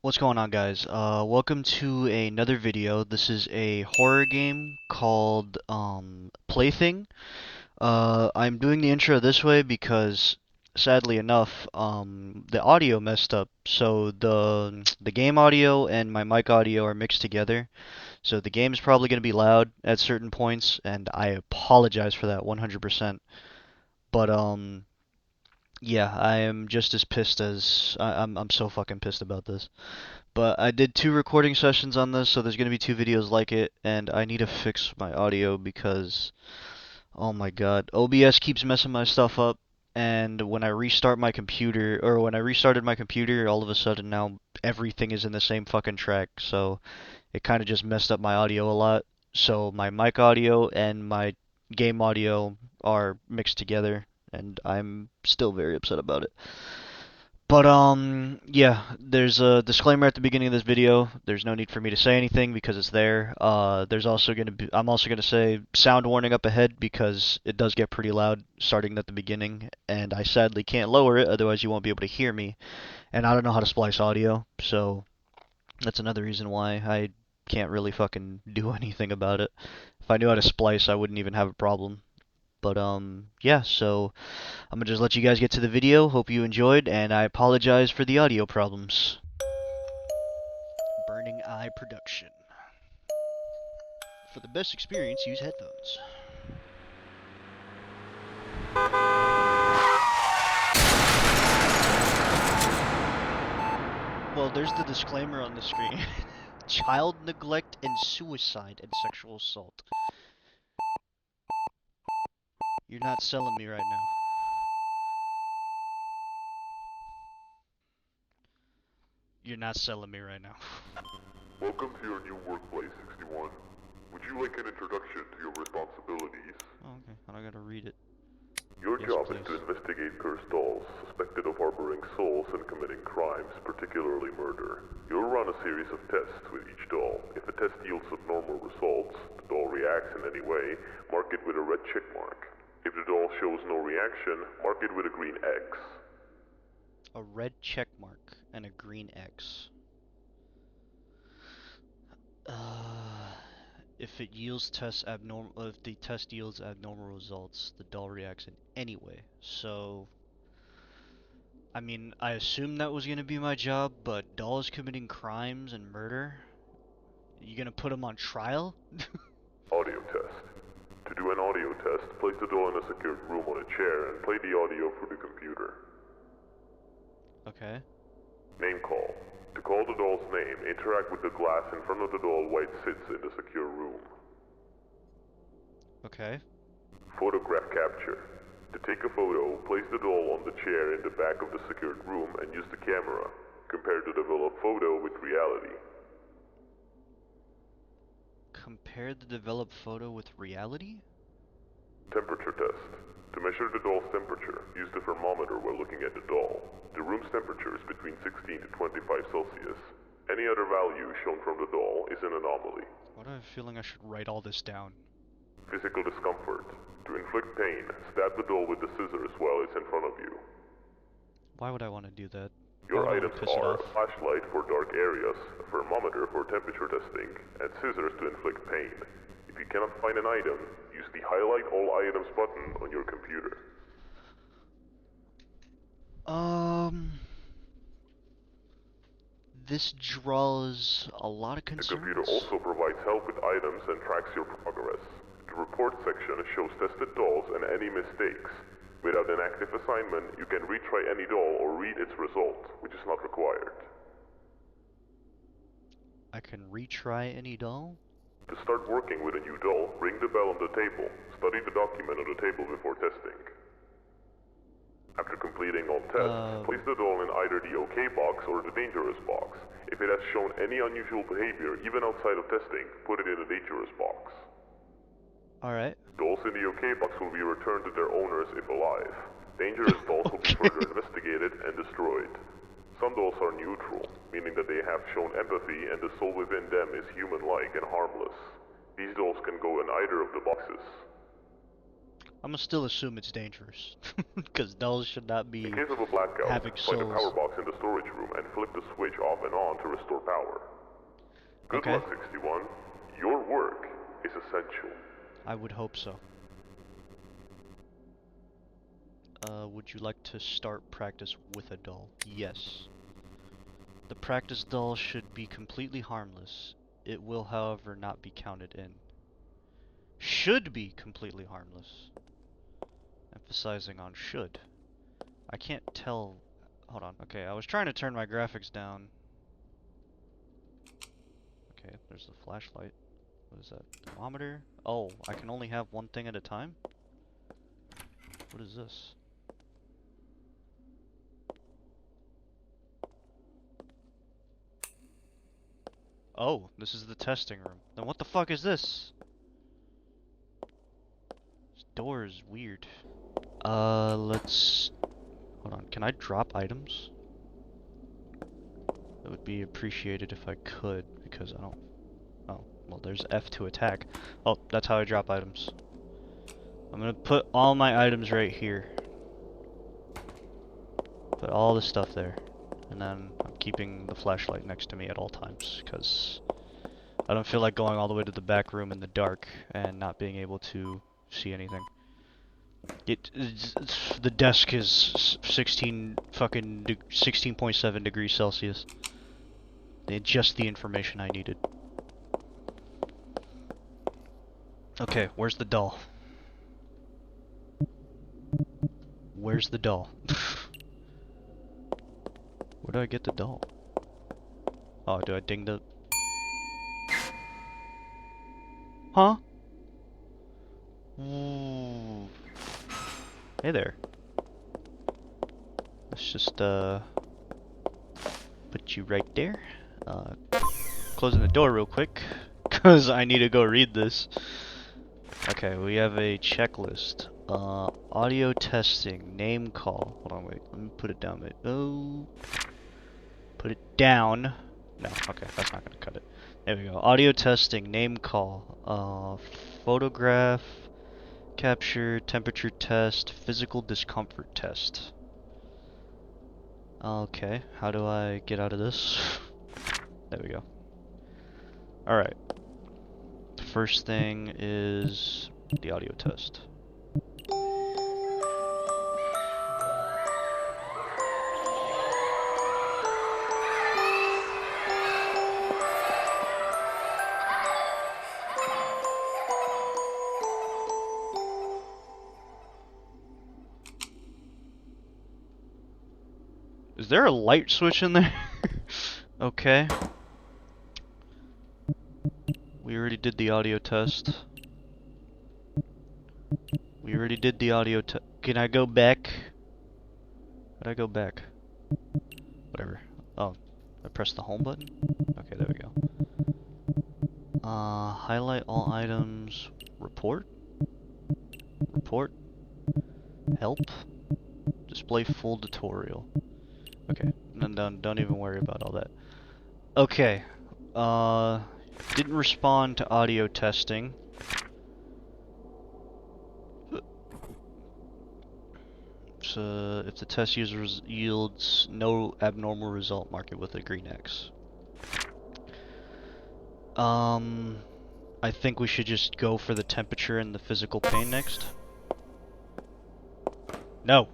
What's going on, guys? Welcome to another video. This is a horror game called Plaything. I'm doing the intro this way because, sadly enough, the audio messed up. So the game audio and my mic audio are mixed together. So the game's probably going to be loud at certain points, and I apologize for that 100%. But yeah, I am just as pissed as I'm so fucking pissed about this. But I did two recording sessions on this, so there's going to be two videos like it, and I need to fix my audio because, oh my god, OBS keeps messing my stuff up, and when I restart my computer, or when I restarted my computer, all of a sudden now everything is in the same fucking track, so it kind of just messed up my audio a lot. So my mic audio and my game audio are mixed together, and I'm still very upset about it. But yeah, there's a disclaimer at the beginning of this video. There's no need for me to say anything because it's there. There's also I'm also gonna say sound warning up ahead because it does get pretty loud starting at the beginning, and I sadly can't lower it, otherwise you won't be able to hear me. And I don't know how to splice audio, so that's another reason why I can't really fucking do anything about it. If I knew how to splice, I wouldn't even have a problem. But yeah, so I'm gonna just let you guys get to the video. Hope you enjoyed, and I apologize for the audio problems. Burning Eye Production. For the best experience, use headphones. Well, there's the disclaimer on the screen. Child neglect and suicide and sexual assault. You're not selling me right now. You're not selling me right now. Welcome to your new workplace, 61. Would you like an introduction to your responsibilities? Oh, okay. I gotta read it. Your Yes, job please. is to investigate cursed dolls suspected of harboring souls and committing crimes, particularly murder. You'll run a series of tests with each doll. If a test yields abnormal results, the doll reacts in any way, mark it with a red check mark. If the doll shows no reaction, mark it with a green X. A red check mark and a green X. If it yields if the test yields abnormal results, the doll reacts in any way. So, I mean, I assumed that was gonna be my job, but dolls committing crimes and murder, you gonna put them on trial? Audio test. To do an audio test, place the doll in a secured room on a chair and play the audio through the computer. Okay. Name call. To call the doll's name, interact with the glass in front of the doll while it sits in the secure room. Okay. Photograph capture. To take a photo, place the doll on the chair in the back of the secured room and use the camera. Compare the developed photo with reality. Compare the developed photo with reality? Temperature test. To measure the doll's temperature, use the thermometer while looking at the doll. The room's temperature is between 16 to 25 Celsius. Any other value shown from the doll is an anomaly. Why do I have a feeling I should write all this down? Physical discomfort. To inflict pain, stab the doll with the scissors while it's in front of you. Why would I want to do that? Your Why would I items wanna piss it are off? a flashlight for dark areas, a thermometer for temperature testing, and scissors to inflict pain. If you cannot find an item, use the Highlight All Items button on your computer. This draws a lot of The computer concerns. also provides help with items and tracks your progress. The report section shows tested dolls and any mistakes. Without an active assignment, you can retry any doll or read its result, which is not required. I can retry any doll? To start working with a new doll, ring the bell on the table. Study the document on the table before testing. After completing all tests, place the doll in either the OK box or the dangerous box. If it has shown any unusual behavior, even outside of testing, put it in the dangerous box. Alright. Dolls in the OK box will be returned to their owners if alive. Dangerous dolls will be further investigated and destroyed. Some dolls are neutral, meaning that they have shown empathy and the soul within them is human-like and harmless. These dolls can go in either of the boxes. I'm gonna still assume it's dangerous. Because dolls should not be In case of a blackout, having find a power souls. box in the storage room and flip the switch off and on to restore Good Okay. luck, 61. Your work is essential. I would hope so. Would you like to start practice with a doll? Yes. The practice doll should be completely harmless. It will, however, not be counted in. Should be completely harmless. Emphasizing on should. I can't tell. Hold on. Okay, I was trying to turn my graphics down. Okay, there's the flashlight. What is that? Thermometer? Oh, I can only have one thing at a time? What is this? Oh, this is the testing room. Then what the fuck is this? This door is weird. Let's... Hold on, can I drop items? It would be appreciated if I could, because I don't... Oh, well, there's F to attack. Oh, that's how I drop items. I'm gonna put all my items right here. Put all the stuff there. And then I'm keeping the flashlight next to me at all times, because I don't feel like going all the way to the back room in the dark and not being able to see anything. The desk is 16.7 degrees Celsius. Just the information I needed. Okay, where's the doll? Where's the doll? Where do I get the doll? Oh, do I ding the... Huh? Ooh. Hey there. Let's just, put you right there. Closing the door real quick, because I need to go read this. Okay, we have a checklist. Audio testing, name call. Hold on, wait. Let me put it down. Wait. Oh. Put it down. No, okay, that's not gonna cut it. There we go. Audio testing, name call. Photograph, capture, temperature test, physical discomfort test. Okay, how do I get out of this? There we go. Alright. The first thing is the audio test. Is there a light switch in there? Okay. We already did the audio test. We already did the audio test. Can I go back? How'd I go back? Whatever. Oh, I pressed the home button? Okay, there we go. Highlight all items. Report? Report? Help? Display full tutorial. Okay, and then don't even worry about all that. Okay. Didn't respond to audio testing. So if the test yields no abnormal result, mark it with a green X. I think we should just go for the temperature and the physical pain next. No.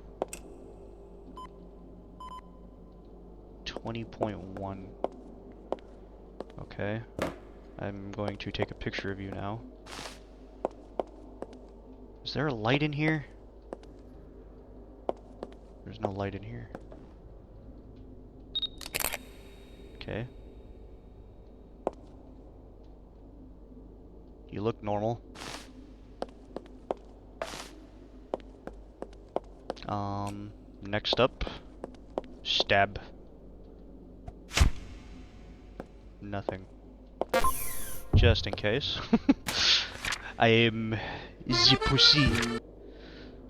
20.1. Okay. I'm going to take a picture of you now. Is there a light in here? There's no light in here. Okay. You look normal. Next up, stab. Nothing. Just in case. I am the pussy.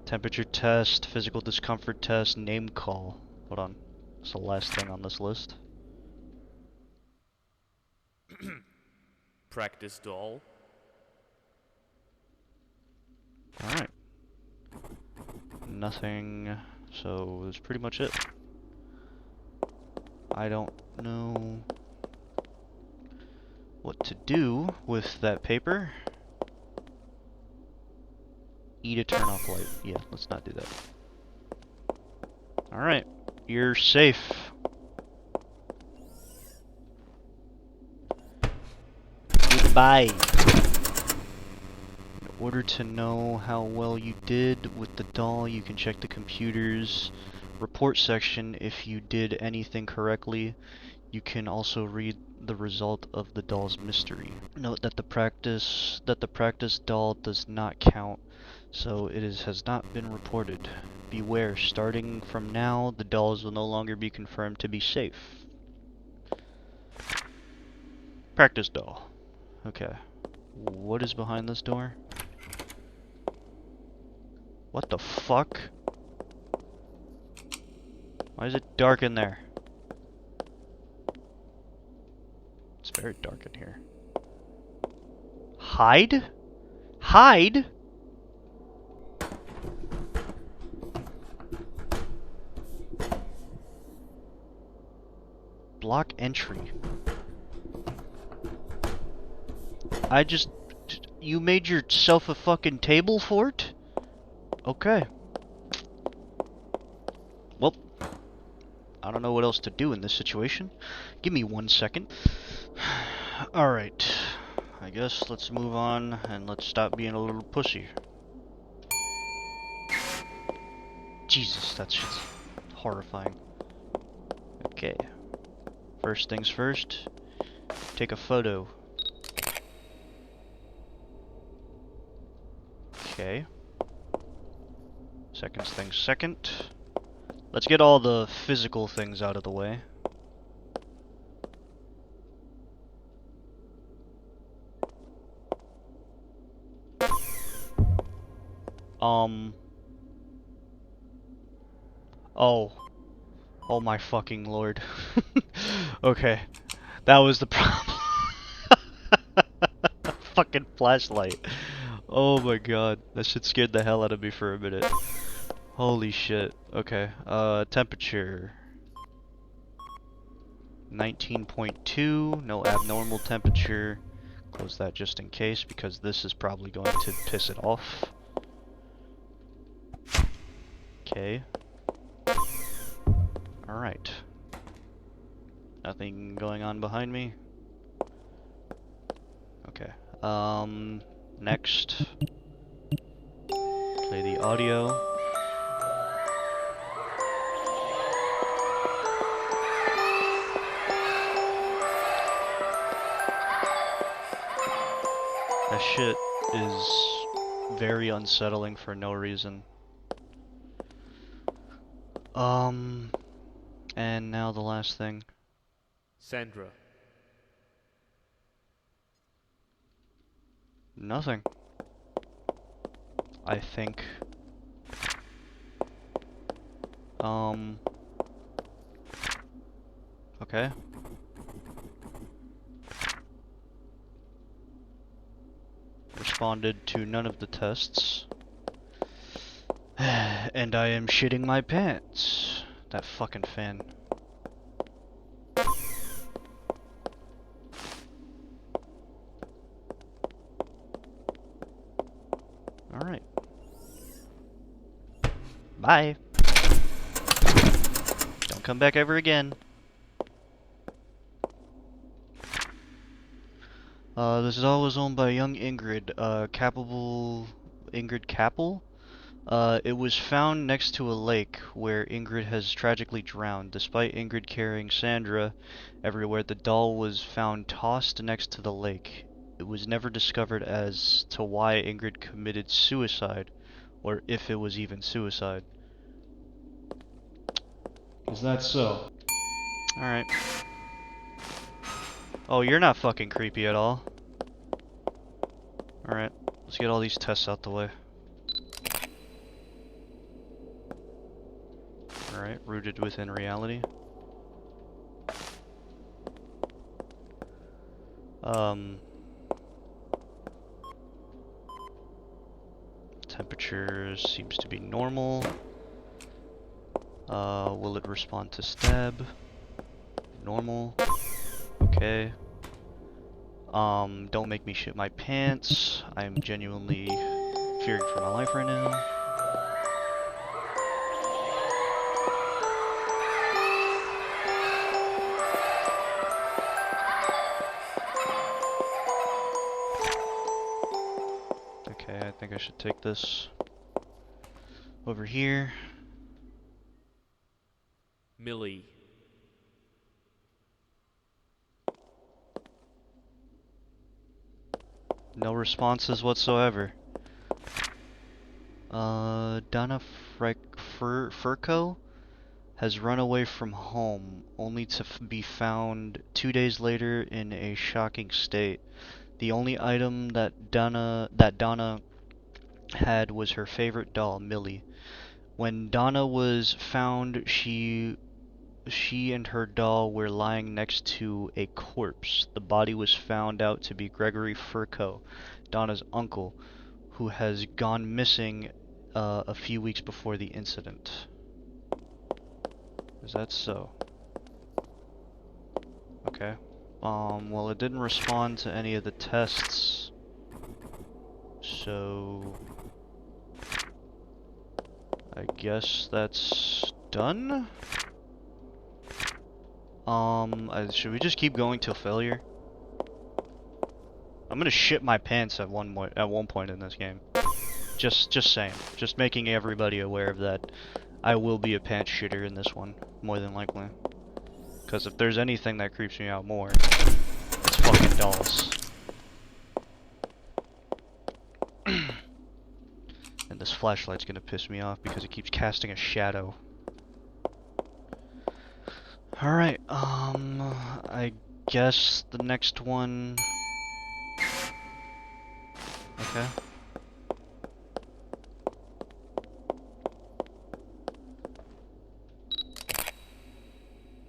Temperature test, physical discomfort test, name call. Hold on. It's the last thing on this list. Practice doll. Alright. Nothing. So that's pretty much it. I don't know. to do with that paper. E to turn off light. Yeah, let's not do that. Alright, you're safe. Goodbye. In order to know how well you did with the doll, you can check the computer's report section if you did anything correctly. You can also read the result of the doll's mystery. Note that the practice doll does not count, so it has not been reported. Beware, starting from now, the dolls will no longer be confirmed to be safe. Practice doll. Okay. What is behind this door? What the fuck? Why is it dark in there? It's very dark in here. Hide? Hide? Block entry. You made yourself a fucking table fort? Okay. Well, I don't know what else to do in this situation. Give me 1 second. Alright. I guess let's move on and let's stop being a little pussy. Jesus, that shit's horrifying. Okay. First things first. Take a photo. Okay. Second things second. Let's get all the physical things out of the way. Oh. Oh my fucking lord. Okay. That was the problem. Fucking flashlight. Oh my god. That shit scared the hell out of me for a minute. Holy shit. Okay. Temperature. 19.2. No abnormal temperature. Close that just in case, because this is probably going to piss it off. Okay. Alright. Nothing going on behind me? Okay. Next. Play the audio. That shit is very unsettling for no reason. And now the last thing. Sandra. Nothing. I think. Okay. Responded to none of the tests. And I am shitting my pants. That fucking fan. Alright. Bye. Don't come back ever again. This doll was owned by young Ingrid, capable Ingrid Kappel. It was found next to a lake where Ingrid has tragically drowned. Despite Ingrid carrying Sandra everywhere, the doll was found tossed next to the lake. It was never discovered as to why Ingrid committed suicide, or if it was even suicide. Is that so? Alright. Oh, you're not fucking creepy at all. Alright, let's get all these tests out the way. Alright, rooted within reality. Temperature seems to be normal. Will it respond to stab? Normal. Okay. Don't make me shit my pants. I'm genuinely fearing for my life right now. Okay, I think I should take this over here. Millie. No responses whatsoever. Donna Furco has run away from home, only to be found 2 days later in a shocking state. The only item that Donna had was her favorite doll, Millie. When Donna was found, she and her doll were lying next to a corpse. The body was found out to be Gregory Furco, Donna's uncle, who has gone missing a few weeks before the incident. Is that so? Okay. Well, it didn't respond to any of the tests, so I guess that's done? Should we just keep going till failure? I'm gonna shit my pants at one point in this game. Just saying. Just making everybody aware of that. I will be a pants shitter in this one, more than likely. Because if there's anything that creeps me out more, it's fucking dolls. And this flashlight's gonna piss me off because it keeps casting a shadow. Alright, I guess the next one... Okay.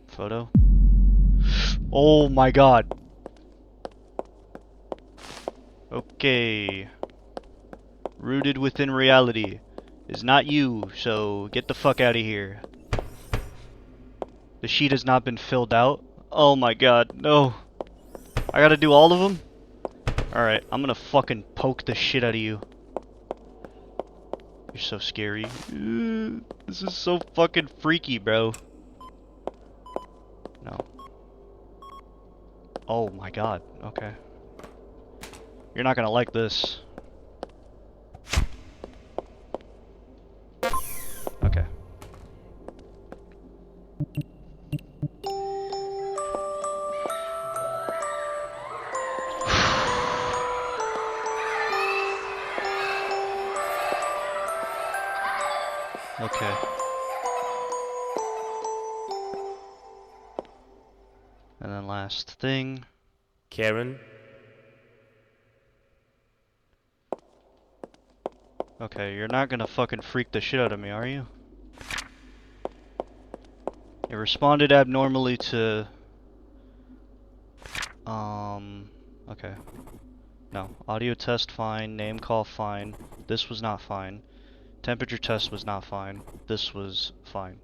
Photo. Oh my god. Okay. Rooted within reality is not you, so get the fuck out of here. The sheet has not been filled out. Oh my god, no. I gotta do all of them? Alright, I'm gonna fucking poke the shit out of you. You're so scary. This is so fucking freaky, bro. No. Oh my god, okay. You're not gonna like this. Okay. Okay. And then last thing. Karen. Okay, you're not gonna fucking freak the shit out of me, are you? It responded abnormally to... Okay. No. Audio test fine, name call fine. This was not fine. Temperature test was not fine. This was fine.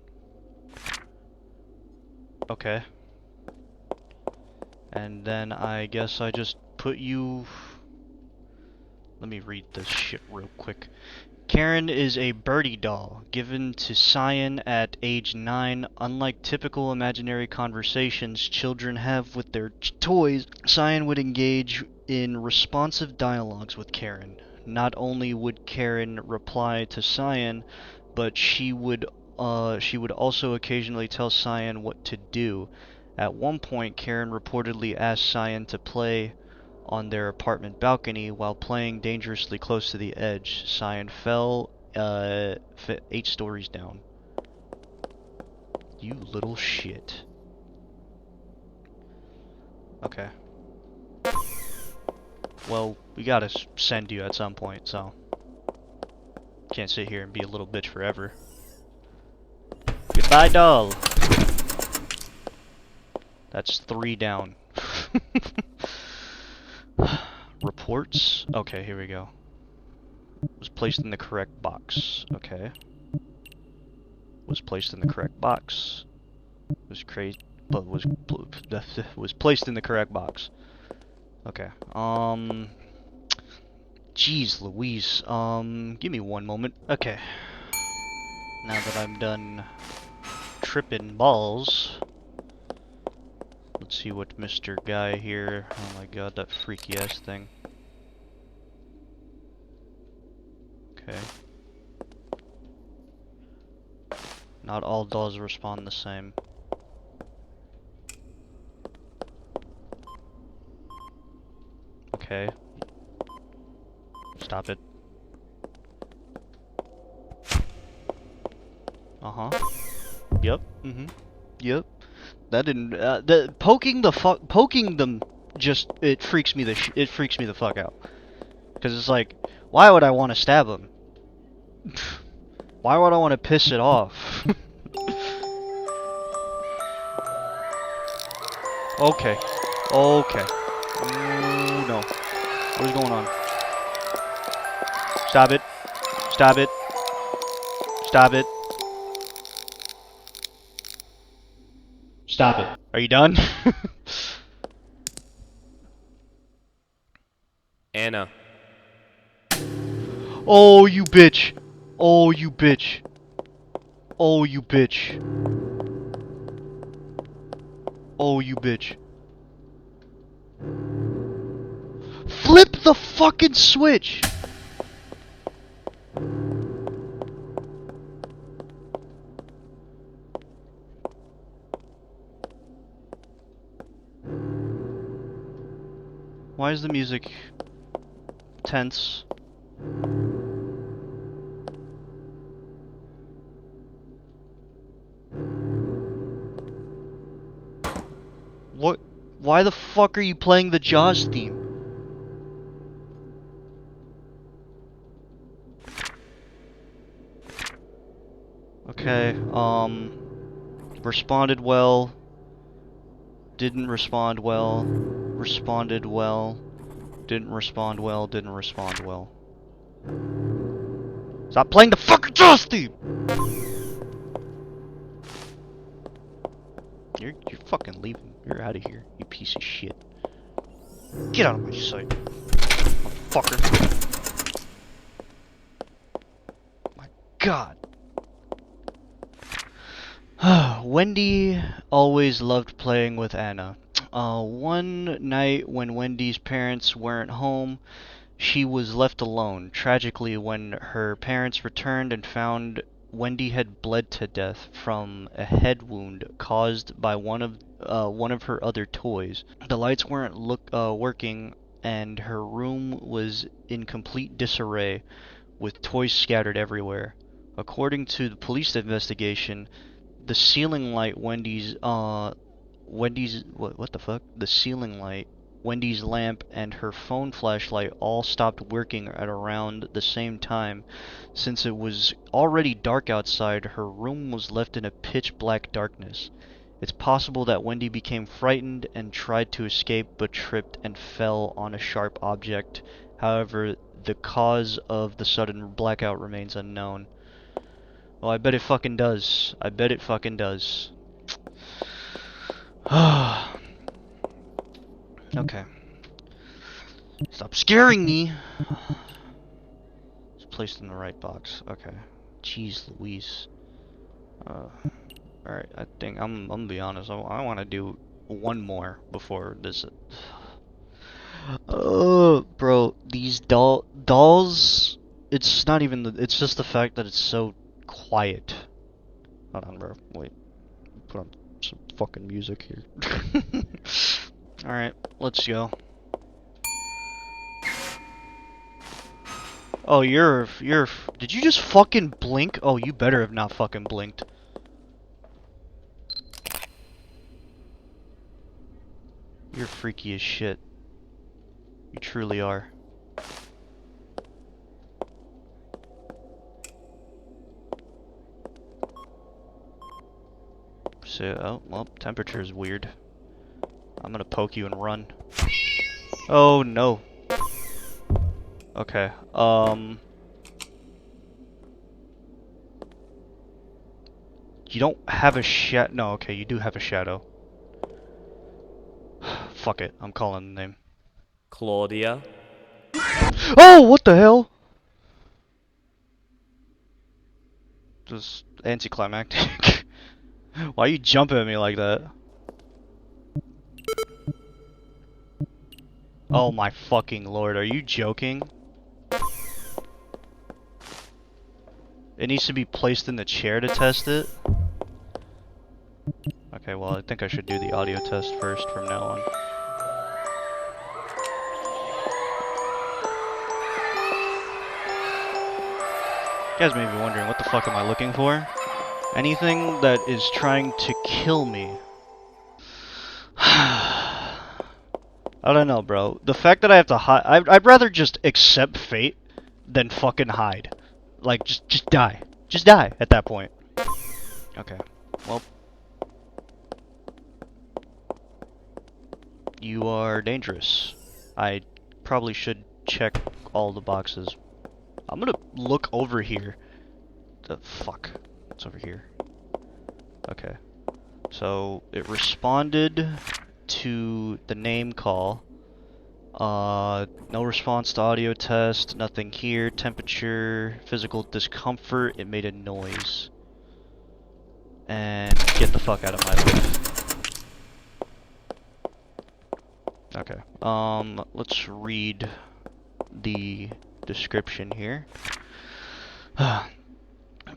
Okay. And then I guess I just put you... Let me read this shit real quick. Karen is a birdie doll, given to Cyan at age 9. Unlike typical imaginary conversations children have with their toys, Cyan would engage in responsive dialogues with Karen. Not only would Karen reply to Cyan, but she would also occasionally tell Cyan what to do. At one point, Karen reportedly asked Cyan to play on their apartment balcony. While playing dangerously close to the edge, Cyan fell 8 stories down. You little shit. Okay. Well, we gotta send you at some point, so... Can't sit here and be a little bitch forever. Goodbye, doll! That's 3 down. Reports? Okay, here we go. Was placed in the correct box. Okay. Was placed in the correct box. Was placed in the correct box. Okay. Jeez Louise. Give me one moment. Okay. Now that I'm done tripping balls, let's see what Mr. Guy here. Oh my god, that freaky ass thing. Okay. Not all dolls respond the same. Okay. Stop it. Uh-huh. Yep. Mm-hmm. Yep. That didn't. The poking them just it freaks me it freaks me the fuck out. Because it's like, why would I want to stab them? Why would I want to piss it off? Okay. Okay. Ooh, no. What is going on? Stop it. Stop it. Stop it. Stop it. Are you done? Anna. Oh, you bitch. Oh, you bitch. Oh, you bitch. Oh, you bitch. Flip the fucking switch! Why is the music tense? What? Why the fuck are you playing the Jaws theme? Okay, responded well, didn't respond well, responded well, didn't respond well, didn't respond well. Stop playing the fucking Jaws theme! You're fucking leaving. You're out of here, you piece of shit. Get out of my sight, motherfucker. My god. Wendy always loved playing with Anna. One night when Wendy's parents weren't home, she was left alone. Tragically, when her parents returned and found Wendy had bled to death from a head wound caused by one of her other toys. The lights weren't working, and her room was in complete disarray, with toys scattered everywhere. According to the police investigation, the ceiling light what the fuck? The ceiling light, Wendy's lamp, and her phone flashlight all stopped working at around the same time. Since it was already dark outside, her room was left in a pitch black darkness. It's possible that Wendy became frightened and tried to escape but tripped and fell on a sharp object. However, the cause of the sudden blackout remains unknown. Well, I bet it fucking does. I bet it fucking does. Okay. Stop scaring me! It's placed in the right box. Okay. Jeez Louise. Alright, I think I'm gonna be honest. I wanna do one more before this. Oh, bro, these dolls. It's not even it's just the fact that it's so quiet. Hold on, bro. Wait. Put on some fucking music here. Alright, let's go. Oh, did you just fucking blink? Oh, you better have not fucking blinked. You're freaky as shit. You truly are. So, oh, well, temperature is weird. I'm gonna poke you and run. Oh, no. Okay, you don't have a no, okay, you do have a shadow. Fuck it, I'm calling the name. Claudia, Oh, what the hell? Just anticlimactic. Why you jumping at me like that? Oh my fucking lord, are you joking? It needs to be placed in the chair to test it? Okay, well, I think I should do the audio test first from now on. You guys may be wondering, what the fuck am I looking for? Anything that is trying to kill me. I don't know, bro. The fact that I have to hide, I'd rather just accept fate than fucking hide. Like, just die. Just die at that point. Okay. Well. You are dangerous. I probably should check all the boxes. I'm gonna look over here. The fuck? What's over here? Okay. So, it responded to the name call. No response to audio test, nothing here. Temperature, physical discomfort, it made a noise. And get the fuck out of my life. Okay, let's read the description here.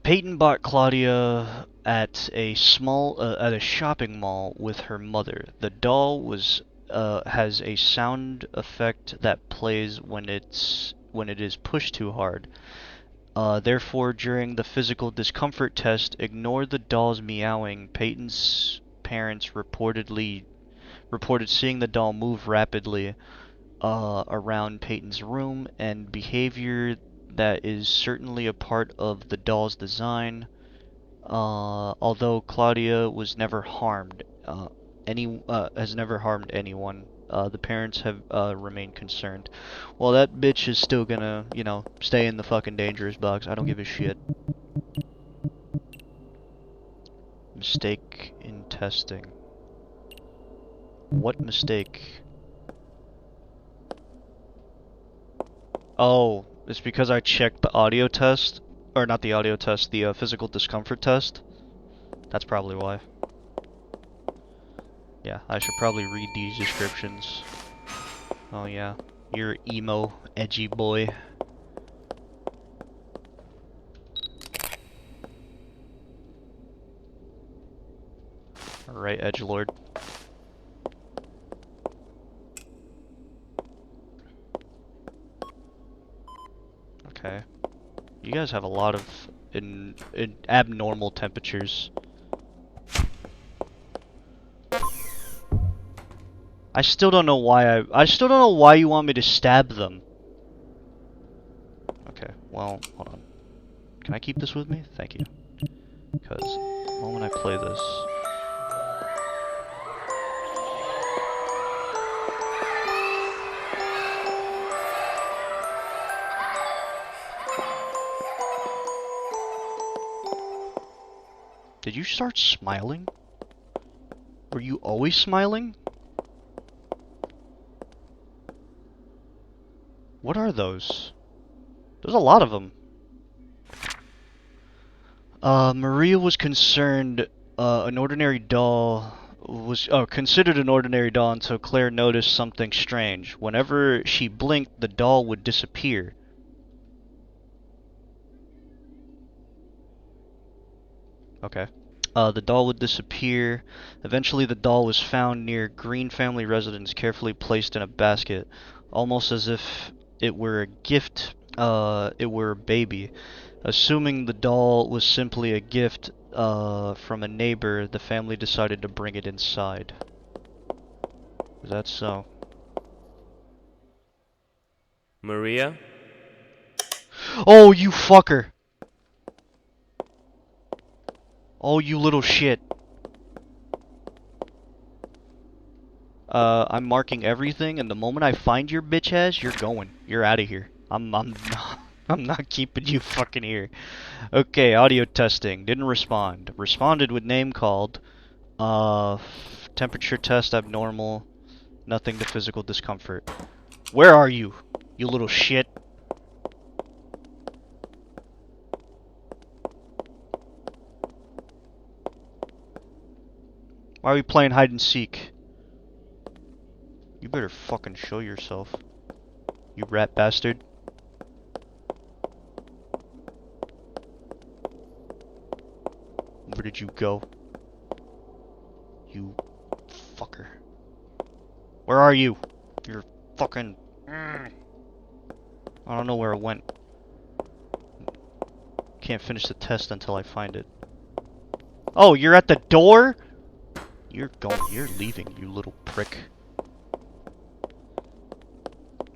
Peyton bought Claudia at a shopping mall with her mother. The doll has a sound effect that plays when it is pushed too hard. Therefore, during the physical discomfort test, ignore the doll's meowing. Peyton's parents reported seeing the doll move rapidly around Peyton's room, and behavior that is certainly a part of the doll's design. Although Claudia was never harmed, has never harmed anyone. The parents have remained concerned. Well, that bitch is still gonna, you know, stay in the fucking dangerous box. I don't give a shit. Mistake in testing. What mistake? Oh, it's because I checked the audio test, or not the audio test, the physical discomfort test. That's probably why. Yeah, I should probably read these descriptions. Oh yeah, you're emo, edgy boy. Alright, edgelord. Okay. You guys have a lot of in abnormal temperatures. I still don't know why I still don't know why you want me to stab them. Okay, well, hold on. Can I keep this with me? Thank you. Because the moment I play this... Did you start smiling? Were you always smiling? What are those? There's a lot of them. Maria was concerned an ordinary doll was considered an ordinary doll until Claire noticed something strange. Whenever she blinked, the doll would disappear. Okay. The doll would disappear. Eventually, the doll was found near Green family residence, carefully placed in a basket, almost as if it were a gift, it were a baby. Assuming the doll was simply a gift from a neighbor, the family decided to bring it inside. Is that so? Maria, Oh, you fucker! Oh, you little shit. I'm marking everything, and the moment I find your bitch ass, you're going. You're out of here. I'm I'm not keeping you fucking here. Okay, audio testing. Didn't respond. Responded with name called. Temperature test abnormal. Nothing to physical discomfort. Where are you? You little shit. Why are we playing hide and seek? You better fucking show yourself. You rat bastard. Where did you go? You fucker. Where are you? You're fucking... I don't know where it went. Can't finish the test until I find it. Oh, you're at the door? You're leaving, you little prick.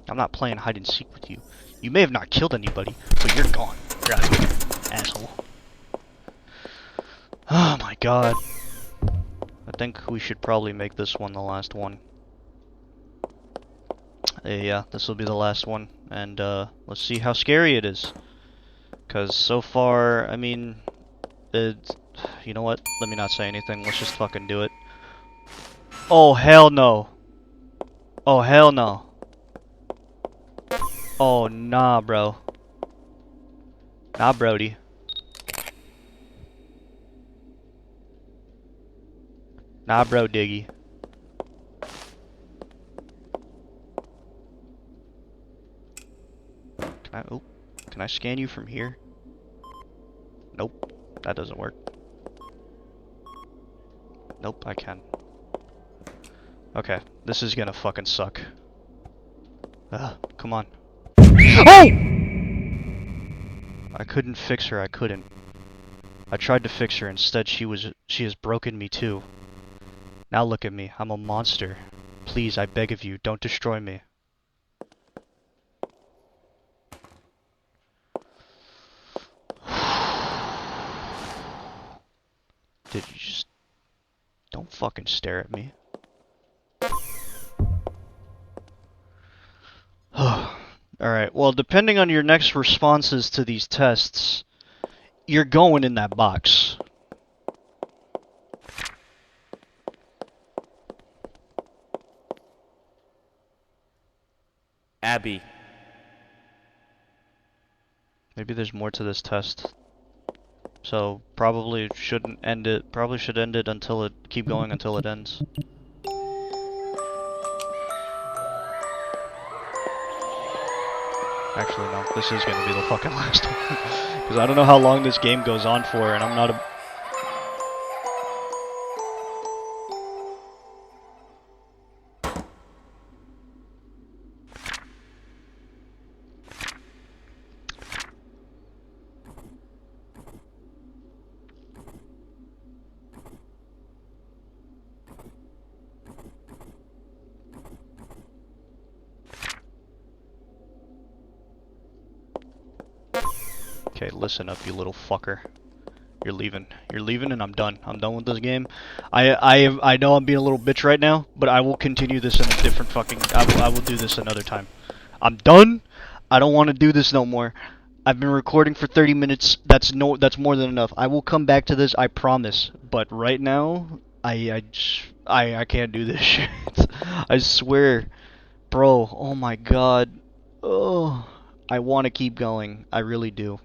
I'm not playing hide and seek with you. You may have not killed anybody, but you're gone. You're out of here, asshole. Oh my god. I think we should probably make this one the last one. Yeah, this will be the last one, and let's see how scary it is. Cause so far, I mean, you know what? Let me not say anything. Let's just fucking do it. Oh hell no! Oh hell no! Oh nah, bro. Nah, Brody. Nah, bro, Diggy. Can I scan you from here? Nope, that doesn't work. Nope, I can. Okay, this is gonna fucking suck. Come on. Oh! I couldn't fix her, I couldn't. I tried to fix her, instead she has broken me too. Now look at me, I'm a monster. Please, I beg of you, don't destroy me. Did you just... Don't fucking stare at me. Alright, well, depending on your next responses to these tests, you're going in that box. Abby. Maybe there's more to this test. So, probably shouldn't end it. Probably should end it until it... keep going until it ends. Actually, no. This is gonna be the fucking last one. Because I don't know how long this game goes on for, and I'm not a... Okay, listen up, you little fucker. You're leaving. You're leaving, and I'm done. I'm done with this game. I know I'm being a little bitch right now, but I will continue this in a different fucking... I will do this another time. I'm done. I don't want to do this no more. I've been recording for 30 minutes. That's more than enough. I will come back to this, I promise. But right now, I can't do this shit. I swear. Bro, oh my god. Oh, I want to keep going. I really do.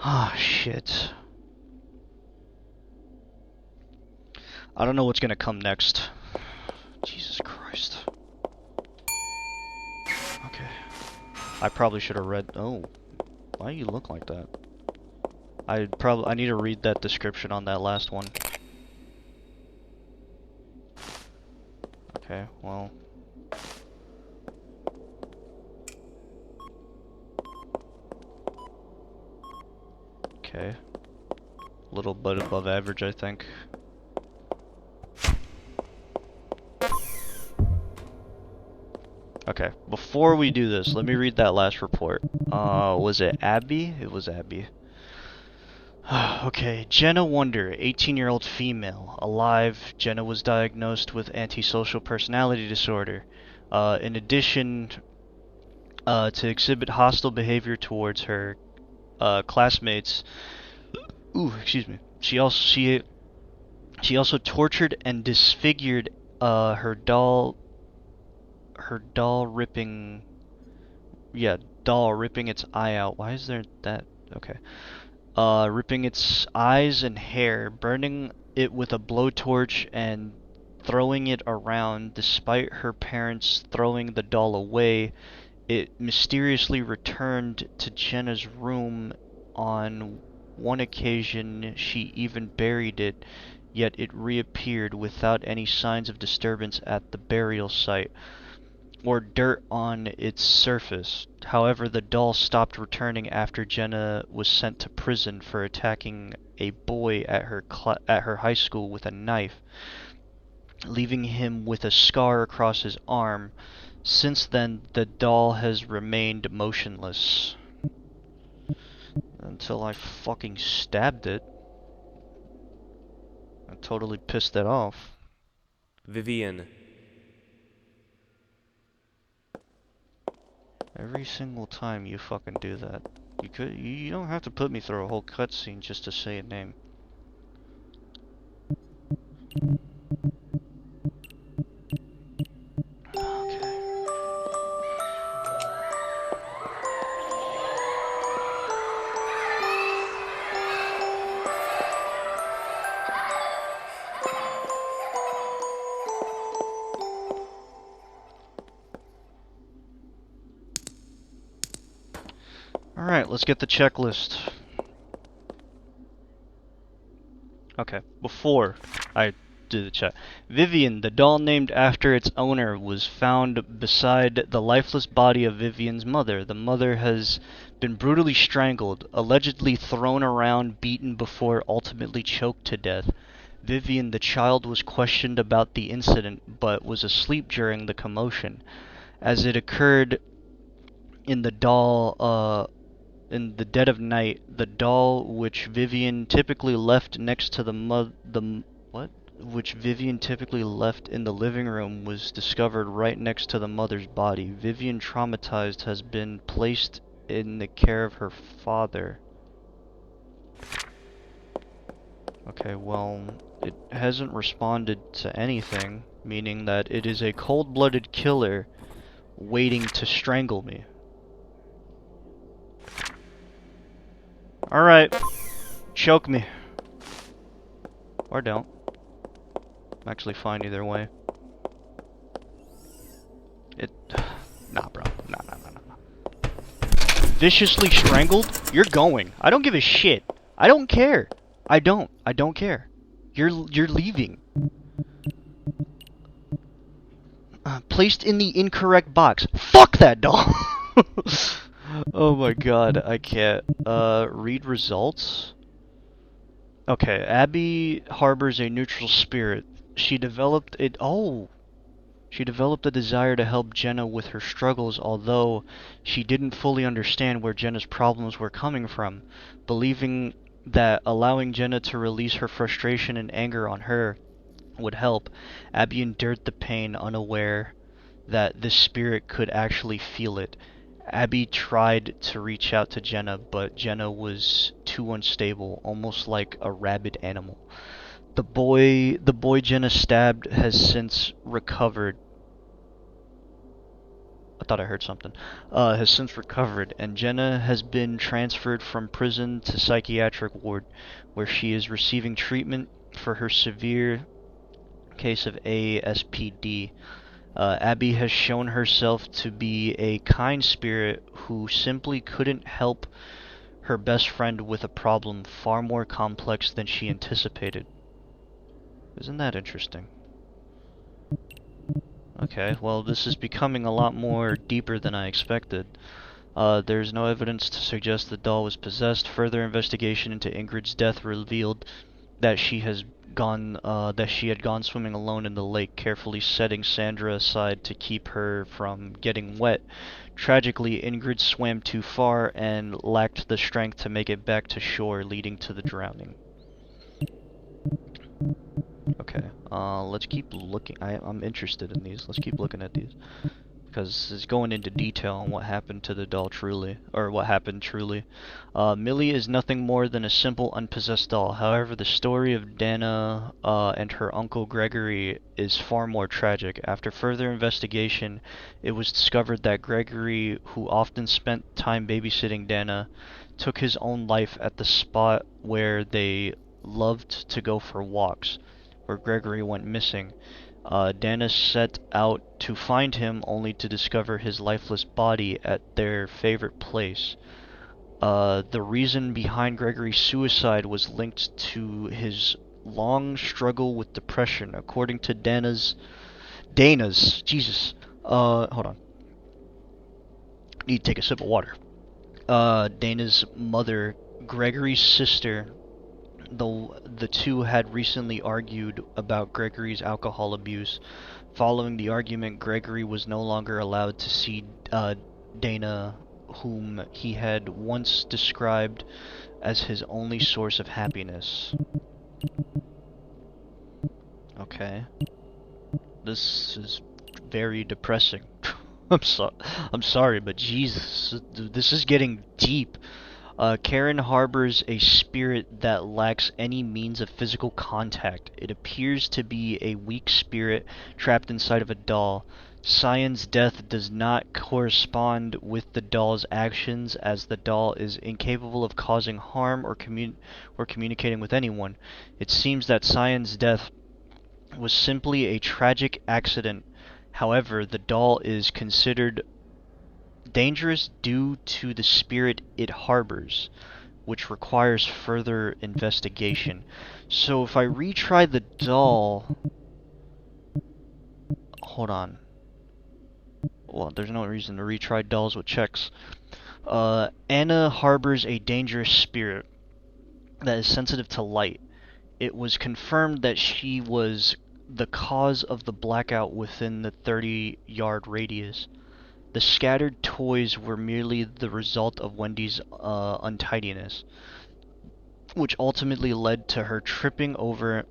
Ah, shit. I don't know what's gonna come next. Jesus Christ. Okay. I probably should have read... Oh. Why do you look like that? I need to read that description on that last one. Okay, well... Okay. A little bit above average, I think. Okay, before we do this, let me read that last report. Was it Abby? It was Abby. Okay, Jenna Wonder, 18-year-old female, alive. Jenna was diagnosed with antisocial personality disorder. In addition to exhibit hostile behavior towards her classmates. Ooh, excuse me. She also tortured and disfigured her her doll ripping... Yeah, doll ripping its eye out. Why is there that? Okay. Ripping its eyes and hair, burning it with a blowtorch, and throwing it around. Despite her parents throwing the doll away, it mysteriously returned to Jenna's room. On one occasion, she even buried it, yet it reappeared without any signs of disturbance at the burial site or dirt on its surface. However, the doll stopped returning after Jenna was sent to prison for attacking a boy at her high school with a knife, leaving him with a scar across his arm. Since then, the doll has remained motionless. Until I fucking stabbed it. I totally pissed it off. Vivian. Every single time you fucking do that. You don't have to put me through a whole cutscene just to say a name. Okay. Alright, let's get the checklist. Okay, before I do the check. Vivian, the doll named after its owner, was found beside the lifeless body of Vivian's mother. The mother has been brutally strangled, allegedly thrown around, beaten before ultimately choked to death. Vivian, the child, was questioned about the incident, but was asleep during the commotion. As it occurred in the dead of night, the doll, which Vivian typically left next to which Vivian typically left in the living room, was discovered right next to the mother's body. Vivian, traumatized, has been placed in the care of her father. Okay, well, it hasn't responded to anything, meaning that it is a cold-blooded killer waiting to strangle me. Alright, choke me. Or don't. I'm actually fine either way. Nah, bro. Nah. Viciously strangled? You're going. I don't give a shit. I don't care. I don't care. You're leaving. Placed in the incorrect box. Fuck that doll! Oh my god, I can't. Read results? Okay, Abby harbors a neutral spirit. She developed a desire to help Jenna with her struggles, although she didn't fully understand where Jenna's problems were coming from. Believing that allowing Jenna to release her frustration and anger on her would help, Abby endured the pain, unaware that this spirit could actually feel it. Abby tried to reach out to Jenna, but Jenna was too unstable, almost like a rabid animal. The boy Jenna stabbed has since recovered. I thought I heard something. Has since recovered, and Jenna has been transferred from prison to psychiatric ward, where she is receiving treatment for her severe case of ASPD. Abby has shown herself to be a kind spirit who simply couldn't help her best friend with a problem far more complex than she anticipated. Isn't that interesting? Okay, well, this is becoming a lot more deeper than I expected. There's no evidence to suggest the doll was possessed. Further investigation into Ingrid's death revealed that she had gone swimming alone in the lake, carefully setting Sandra aside to keep her from getting wet. Tragically, Ingrid swam too far and lacked the strength to make it back to shore, leading to the drowning. Okay, let's keep looking. I'm interested in these. Let's keep looking at these. because it's going into detail on what happened to the doll truly, or what happened truly. Millie is nothing more than a simple unpossessed doll. However, the story of Dana and her uncle Gregory is far more tragic. After further investigation, it was discovered that Gregory, who often spent time babysitting Dana, took his own life at the spot where they loved to go for walks, where Gregory went missing. Dana set out to find him only to discover his lifeless body at their favorite place. The reason behind Gregory's suicide was linked to his long struggle with depression, according to Jesus. Hold on. Need to take a sip of water. Dana's mother, Gregory's sister, the two had recently argued about Gregory's alcohol abuse. Following the argument, Gregory was no longer allowed to see Dana, whom he had once described as his only source of happiness. Okay. This is very depressing. I'm sorry, but Jesus, this is getting deep. Karen harbors a spirit that lacks any means of physical contact. It appears to be a weak spirit trapped inside of a doll. Cyan's death does not correspond with the doll's actions, as the doll is incapable of causing harm or communicating with anyone. It seems that Cyan's death was simply a tragic accident. However, the doll is considered dangerous due to the spirit it harbors, which requires further investigation. So if I retry the doll... Hold on. Well, there's no reason to retry dolls with checks. Anna harbors a dangerous spirit that is sensitive to light. It was confirmed that she was the cause of the blackout within the 30-yard radius. The scattered toys were merely the result of Wendy's untidiness, which ultimately led to her tripping over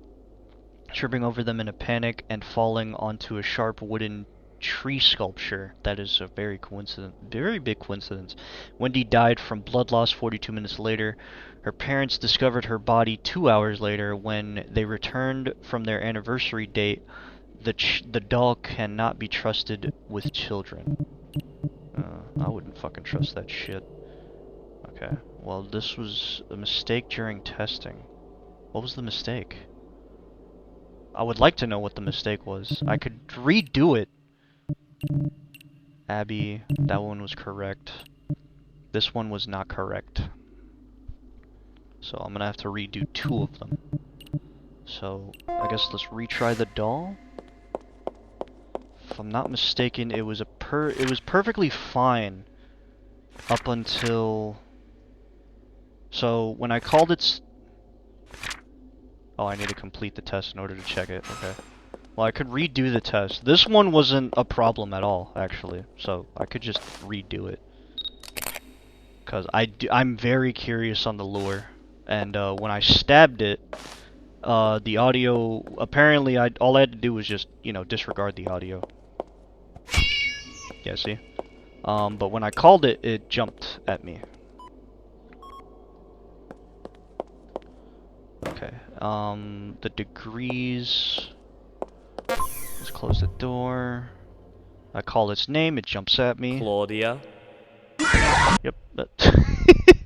them in a panic and falling onto a sharp wooden tree sculpture. That is a very big coincidence. Wendy died from blood loss 42 minutes later. Her parents discovered her body 2 hours later when they returned from their anniversary date. The doll cannot be trusted with children. I wouldn't fucking trust that shit. Okay, well, this was a mistake during testing. What was the mistake? I would like to know what the mistake was. I could redo it. Abby, that one was correct. This one was not correct. So I'm gonna have to redo 2 of them. So, I guess let's retry the doll. If I'm not mistaken, it was perfectly fine up until... So, when I called it... Oh, I need to complete the test in order to check it. Okay. Well, I could redo the test. This one wasn't a problem at all, actually. So, I could just redo it. Because I'm very curious on the lure. And when I stabbed it, the audio... Apparently, all I had to do was just, disregard the audio. Yeah, see? But when I called it, it jumped at me. Okay, the degrees... Let's close the door. I call its name, it jumps at me. Claudia. Yep, that...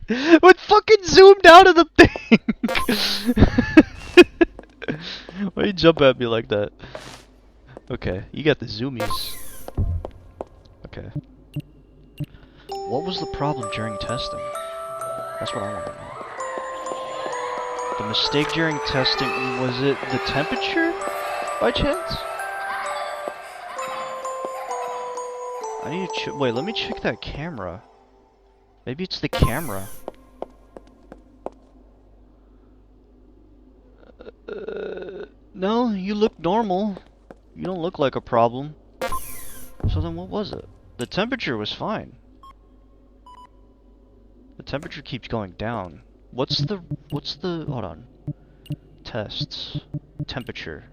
It fucking zoomed out of the thing! Why you jump at me like that? Okay, you got the zoomies. Okay. What was the problem during testing? That's what I want to know. The mistake during testing, was it the temperature, by chance? I need to wait, let me check that camera. Maybe it's the camera. No, you look normal. You don't look like a problem. So then what was it? The temperature was fine. The temperature keeps going down. What's the, hold on. Tests. Temperature.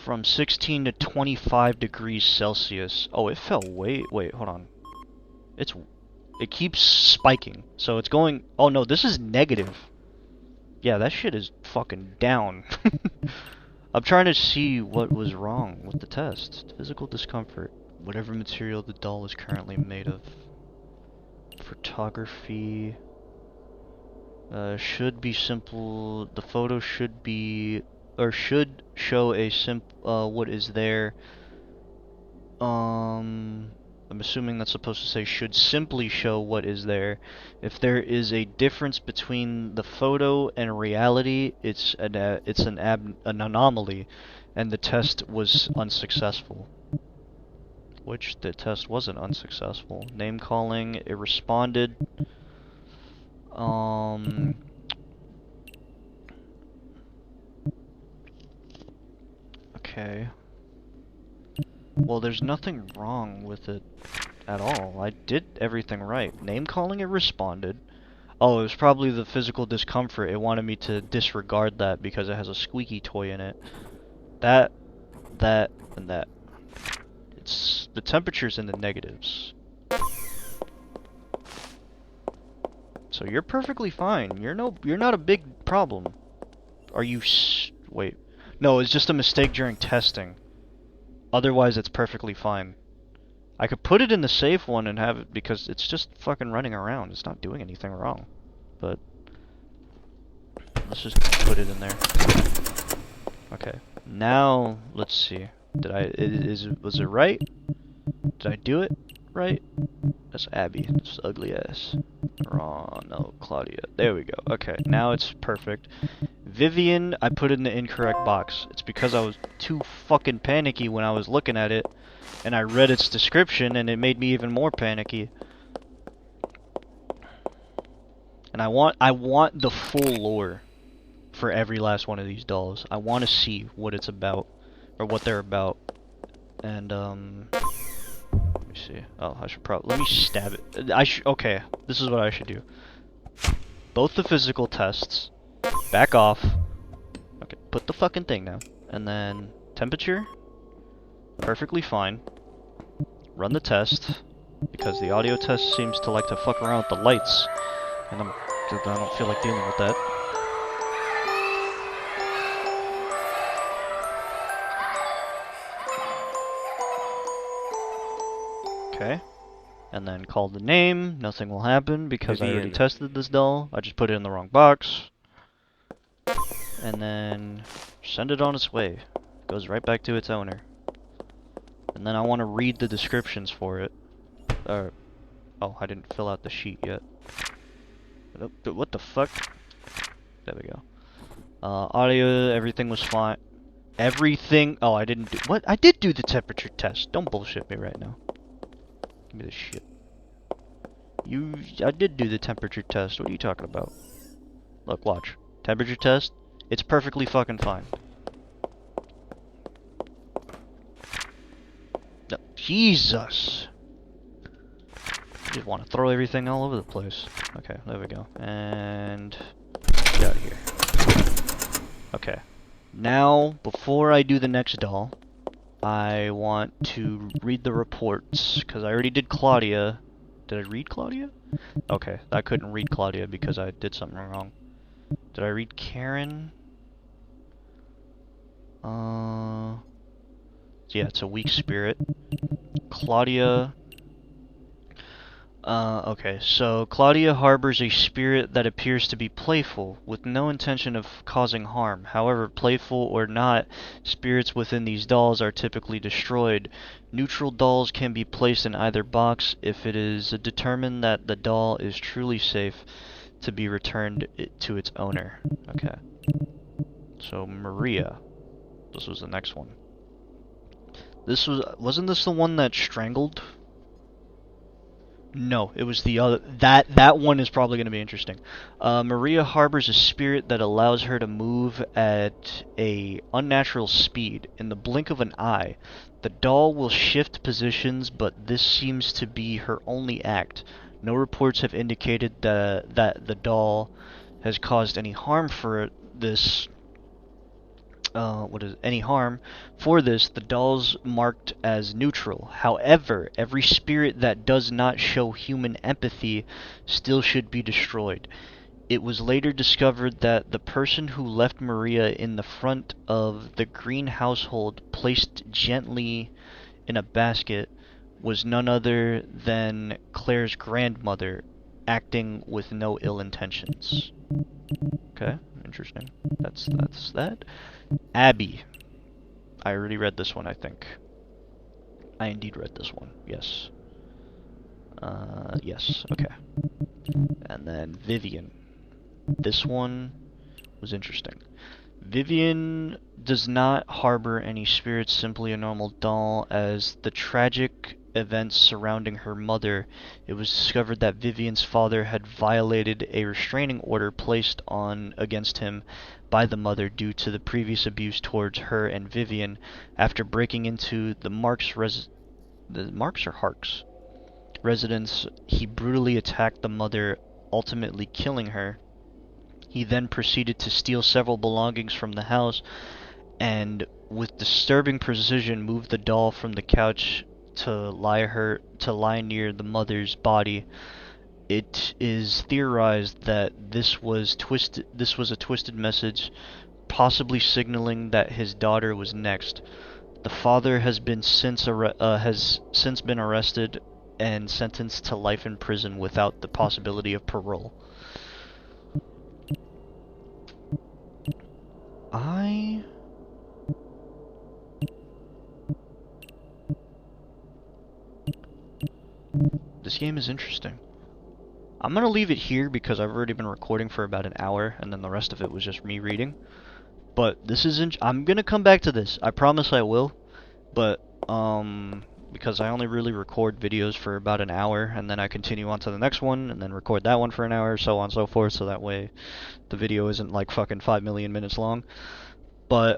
from 16 to 25 degrees Celsius. Oh, it fell way. Wait, hold on. It keeps spiking. So it's going. Oh no, this is negative. Yeah, that shit is fucking down. I'm trying to see what was wrong with the test. Physical discomfort. Whatever material the doll is currently made of. Photography. Should be simple. The photo should be, or should show a what is there. I'm assuming that's supposed to say should simply show what is there. If there is a difference between the photo and reality, it's an anomaly, and the test was unsuccessful. Which the test wasn't unsuccessful. Name calling, it responded. Okay. Well, there's nothing wrong with it at all. I did everything right. Name calling, it responded. Oh, it was probably the physical discomfort. It wanted me to disregard that because it has a squeaky toy in it. That, and that. It's the temperature's in the negatives. So you're perfectly fine. You're not a big problem. Are you wait. No, it's just a mistake during testing. Otherwise, it's perfectly fine. I could put it in the safe one and have it because it's just fucking running around. It's not doing anything wrong. But let's just put it in there. Okay. Now let's see. Was it right? Did I do it right? That's Abby. That's ugly ass. Wrong. No, Claudia. There we go. Okay, now it's perfect. Vivian, I put in the incorrect box. It's because I was too fucking panicky when I was looking at it, and I read its description, and it made me even more panicky. And I want the full lore for every last one of these dolls. I want to see what it's about, or what they're about. And let me see. Oh, I should probably let me stab it. Okay. This is what I should do. Both the physical tests. Back off. Okay, put the fucking thing down. And then temperature. Perfectly fine. Run the test. Because the audio test seems to like to fuck around with the lights. And I don't feel like dealing with that. Okay. And then call the name. Nothing will happen because I already tested this doll. I just put it in the wrong box. And then send it on its way. Goes right back to its owner. And then I want to read the descriptions for it. Oh, I didn't fill out the sheet yet. What the fuck? There we go. Audio, everything was fine. Everything. Oh, I didn't do. What? I did do the temperature test. Don't bullshit me right now. Give me this shit. I did do the temperature test. What are you talking about? Look, watch. Temperature test. It's perfectly fucking fine. No, Jesus. I just want to throw everything all over the place. Okay, there we go. And get out of here. Okay. Now, before I do the next doll, I want to read the reports, because I already did Claudia. Did I read Claudia? Okay, I couldn't read Claudia because I did something wrong. Did I read Karen? Yeah, it's a weak spirit. Claudia. Okay, so Claudia harbors a spirit that appears to be playful, with no intention of causing harm. However, playful or not, spirits within these dolls are typically destroyed. Neutral dolls can be placed in either box if it is determined that the doll is truly safe to be returned to its owner. Okay. So, Maria. This was the next one. Wasn't this the one that strangled? No, it was the other. That one is probably going to be interesting. Maria harbors a spirit that allows her to move at a unnatural speed. In the blink of an eye, the doll will shift positions, but this seems to be her only act. No reports have indicated that the doll has caused any harm for this any harm. For this, the doll's marked as neutral. However, every spirit that does not show human empathy still should be destroyed. It was later discovered that the person who left Maria in the front of the green household, placed gently in a basket, was none other than Claire's grandmother, acting with no ill intentions. Okay, interesting. That's that. Abby. I already read this one, I think. I indeed read this one, yes. Yes, okay. And then Vivian. This one was interesting. Vivian does not harbor any spirits, simply a normal doll. As the tragic events surrounding her mother, it was discovered that Vivian's father had violated a restraining order placed on against him by the mother due to the previous abuse towards her and Vivian. After breaking into the Marks residence, he brutally attacked the mother, ultimately killing her. He then proceeded to steal several belongings from the house and, with disturbing precision, moved the doll from the couch to lie near the mother's body. It is theorized that this was a twisted message, possibly signaling that his daughter was next. The father has since been arrested and sentenced to life in prison without the possibility of parole. This game is interesting. I'm gonna leave it here because I've already been recording for about an hour, and then the rest of it was just me reading. But this is I'm gonna come back to this. I promise I will. But because I only really record videos for about an hour, and then I continue on to the next one, and then record that one for an hour, so on and so forth, so that way the video isn't like fucking 5 million minutes long. But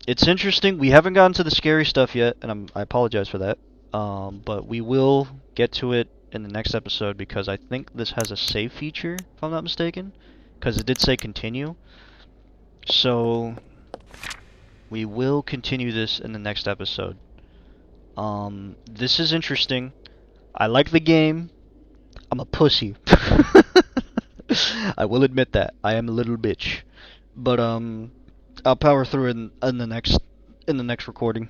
it's interesting. We haven't gotten to the scary stuff yet, and I apologize for that. But we will get to it in the next episode because I think this has a save feature, if I'm not mistaken, because it did say continue. So we will continue this in the next episode. This is interesting. I like the game. I'm a pussy. I will admit that. I am a little bitch. But I'll power through in the next recording.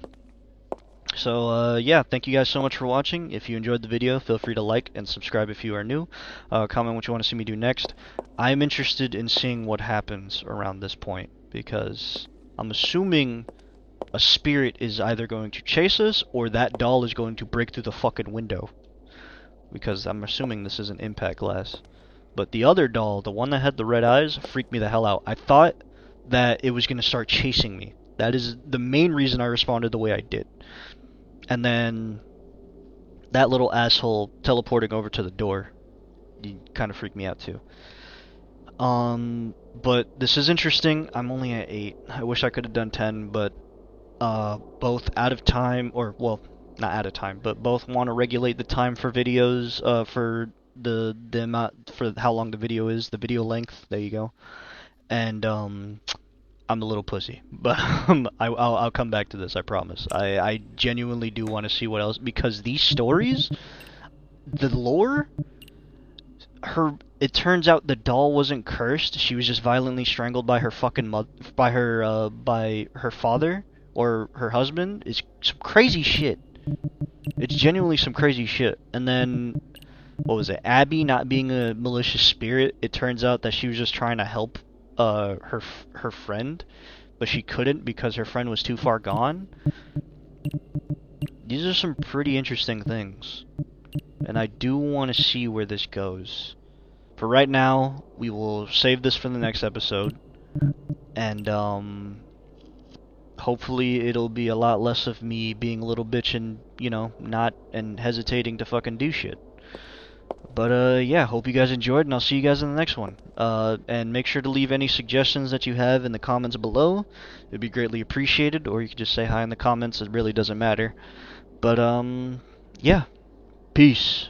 So yeah, thank you guys so much for watching. If you enjoyed the video, feel free to like and subscribe if you are new. Comment what you want to see me do next. I'm interested in seeing what happens around this point because I'm assuming a spirit is either going to chase us or that doll is going to break through the fucking window. Because I'm assuming this is an impact glass. But the other doll, the one that had the red eyes, freaked me the hell out. I thought that it was going to start chasing me. That is the main reason I responded the way I did. And then that little asshole teleporting over to the door kind of freaked me out too. But this is interesting. I'm only at 8. I wish I could have done 10, but both out of time, or well, not out of time, but both want to regulate the time for videos, for the amount, for how long the video is, the video length. There you go. And I'm a little pussy, but I'll come back to this, I promise. I genuinely do want to see what else, because these stories, the lore, it turns out the doll wasn't cursed. She was just violently strangled by her fucking by her father or her husband. It's some crazy shit. It's genuinely some crazy shit. And then, what was it? Abby not being a malicious spirit. It turns out that she was just trying to help her friend, but she couldn't because her friend was too far gone. These are some pretty interesting things, and I do want to see where this goes. For right now, we will save this for the next episode, and hopefully it'll be a lot less of me being a little bitch and, you know, not and hesitating to fucking do shit. But yeah, hope you guys enjoyed, and I'll see you guys in the next one. And make sure to leave any suggestions that you have in the comments below. It'd be greatly appreciated, or you could just say hi in the comments. It really doesn't matter. But yeah, peace.